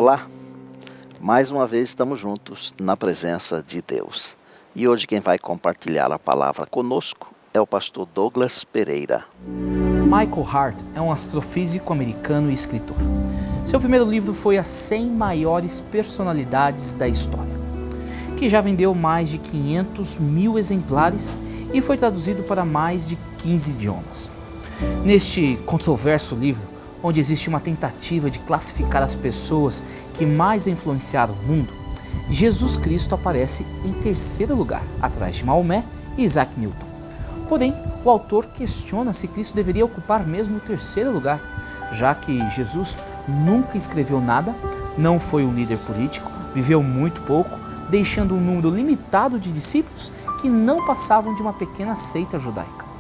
Olá, mais uma vez estamos juntos na presença de Deus. E hoje quem vai compartilhar a palavra conosco é o pastor Douglas Pereira. Michael Hart é um astrofísico americano e escritor. Seu primeiro livro foi As 100 Maiores Personalidades da História, que já vendeu mais de 500 mil exemplares e foi traduzido para mais de 15 idiomas. Neste controverso livro, onde existe uma tentativa de classificar as pessoas que mais influenciaram o mundo, Jesus Cristo aparece em terceiro lugar, atrás de Maomé e Isaac Newton. Porém, o autor questiona se Cristo deveria ocupar mesmo o terceiro lugar, já que Jesus nunca escreveu nada, não foi um líder político, viveu muito pouco, deixando um número limitado de discípulos que não passavam de uma pequena seita judaica.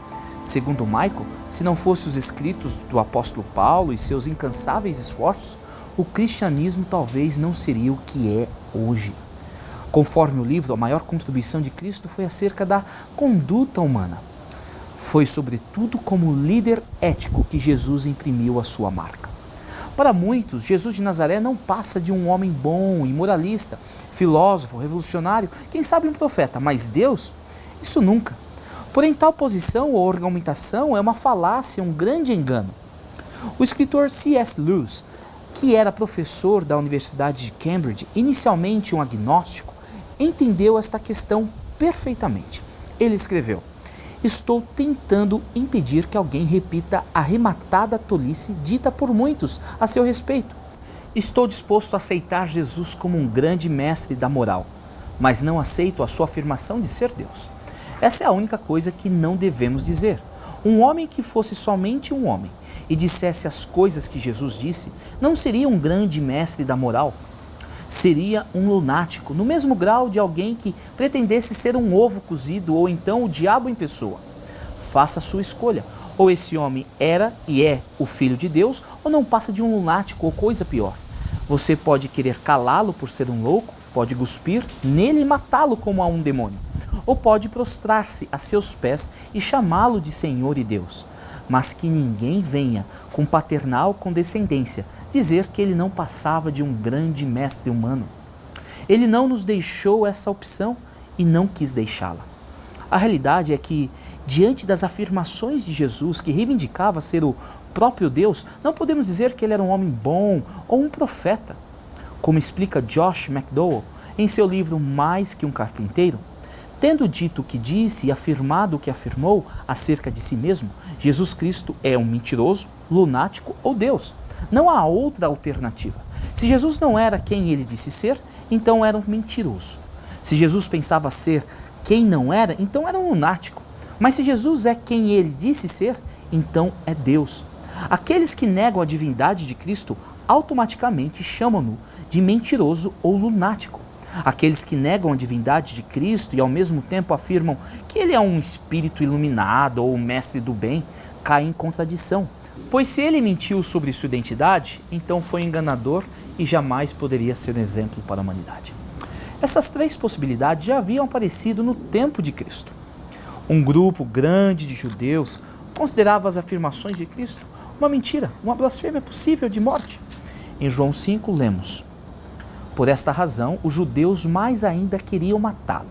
Segundo Michael, se não fossem os escritos do apóstolo Paulo e seus incansáveis esforços, o cristianismo talvez não seria o que é hoje. Conforme o livro, a maior contribuição de Cristo foi acerca da conduta humana. Foi sobretudo como líder ético que Jesus imprimiu a sua marca. Para muitos, Jesus de Nazaré não passa de um homem bom e moralista, filósofo, revolucionário, quem sabe um profeta, mas Deus? Isso nunca. Porém, tal posição ou argumentação é uma falácia, um grande engano. O escritor C.S. Lewis, que era professor da Universidade de Cambridge, inicialmente um agnóstico, entendeu esta questão perfeitamente. Ele escreveu: "Estou tentando impedir que alguém repita a arrematada tolice dita por muitos a seu respeito. Estou disposto a aceitar Jesus como um grande mestre da moral, mas não aceito a sua afirmação de ser Deus. Essa é a única coisa que não devemos dizer. Um homem que fosse somente um homem e dissesse as coisas que Jesus disse, não seria um grande mestre da moral. Seria um lunático, no mesmo grau de alguém que pretendesse ser um ovo cozido ou então o diabo em pessoa. Faça a sua escolha. Ou esse homem era e é o Filho de Deus, ou não passa de um lunático ou coisa pior. Você pode querer calá-lo por ser um louco, pode cuspir nele e matá-lo como a um demônio. Ou pode prostrar-se a seus pés e chamá-lo de Senhor e Deus. Mas que ninguém venha, com paternal condescendência, dizer que ele não passava de um grande mestre humano. Ele não nos deixou essa opção e não quis deixá-la. A realidade é que, diante das afirmações de Jesus, que reivindicava ser o próprio Deus, não podemos dizer que ele era um homem bom ou um profeta. Como explica Josh McDowell em seu livro Mais que um Carpinteiro, tendo dito o que disse e afirmado o que afirmou acerca de si mesmo, Jesus Cristo é um mentiroso, lunático ou Deus. Não há outra alternativa. Se Jesus não era quem ele disse ser, então era um mentiroso. Se Jesus pensava ser quem não era, então era um lunático. Mas se Jesus é quem ele disse ser, então é Deus. Aqueles que negam a divindade de Cristo automaticamente chamam-no de mentiroso ou lunático. Aqueles que negam a divindade de Cristo e ao mesmo tempo afirmam que ele é um espírito iluminado ou um mestre do bem, caem em contradição. Pois se ele mentiu sobre sua identidade, então foi enganador e jamais poderia ser um exemplo para a humanidade. Essas três possibilidades já haviam aparecido no tempo de Cristo. Um grupo grande de judeus considerava as afirmações de Cristo uma mentira, uma blasfêmia possível de morte. Em João 5 lemos: "Por esta razão, os judeus mais ainda queriam matá-lo,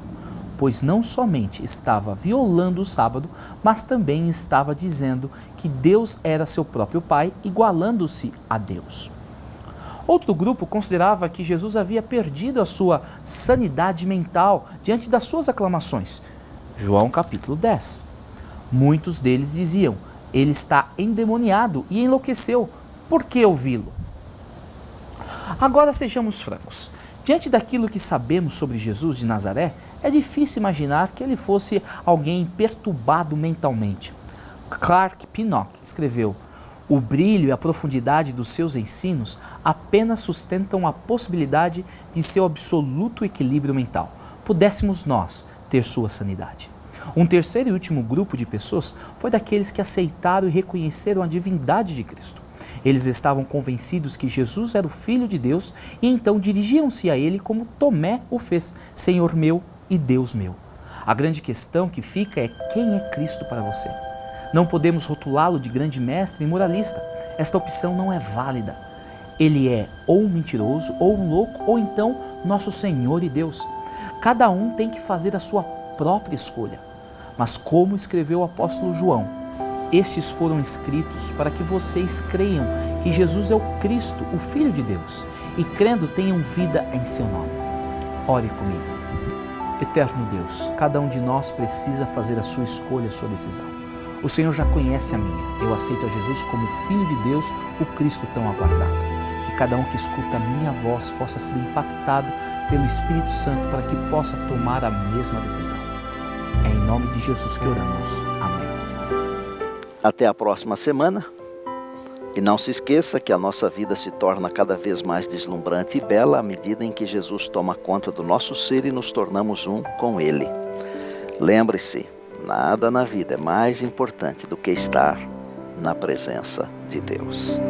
pois não somente estava violando o sábado, mas também estava dizendo que Deus era seu próprio Pai, igualando-se a Deus." Outro grupo considerava que Jesus havia perdido a sua sanidade mental diante das suas aclamações. João capítulo 10. Muitos deles diziam: "Ele está endemoniado e enlouqueceu. Por que ouvi-lo?" Agora sejamos francos. Diante daquilo que sabemos sobre Jesus de Nazaré, é difícil imaginar que ele fosse alguém perturbado mentalmente. Clark Pinnock escreveu: "O brilho e a profundidade dos seus ensinos apenas sustentam a possibilidade de seu absoluto equilíbrio mental. Pudéssemos nós ter sua sanidade." Um terceiro e último grupo de pessoas foi daqueles que aceitaram e reconheceram a divindade de Cristo. Eles estavam convencidos que Jesus era o Filho de Deus e então dirigiam-se a ele como Tomé o fez: "Senhor meu e Deus meu." A grande questão que fica é: quem é Cristo para você? Não podemos rotulá-lo de grande mestre e moralista. Esta opção não é válida. Ele é ou um mentiroso, ou um louco, ou então nosso Senhor e Deus. Cada um tem que fazer a sua própria escolha. Mas como escreveu o apóstolo João, estes foram escritos para que vocês creiam que Jesus é o Cristo, o Filho de Deus, e crendo tenham vida em seu nome. Ore comigo. Eterno Deus, cada um de nós precisa fazer a sua escolha, a sua decisão. O Senhor já conhece a minha. Eu aceito a Jesus como Filho de Deus, o Cristo tão aguardado. Que cada um que escuta a minha voz possa ser impactado pelo Espírito Santo para que possa tomar a mesma decisão. É em nome de Jesus que oramos. Amém. Até a próxima semana. E não se esqueça que a nossa vida se torna cada vez mais deslumbrante e bela à medida em que Jesus toma conta do nosso ser e nos tornamos um com Ele. Lembre-se, nada na vida é mais importante do que estar na presença de Deus.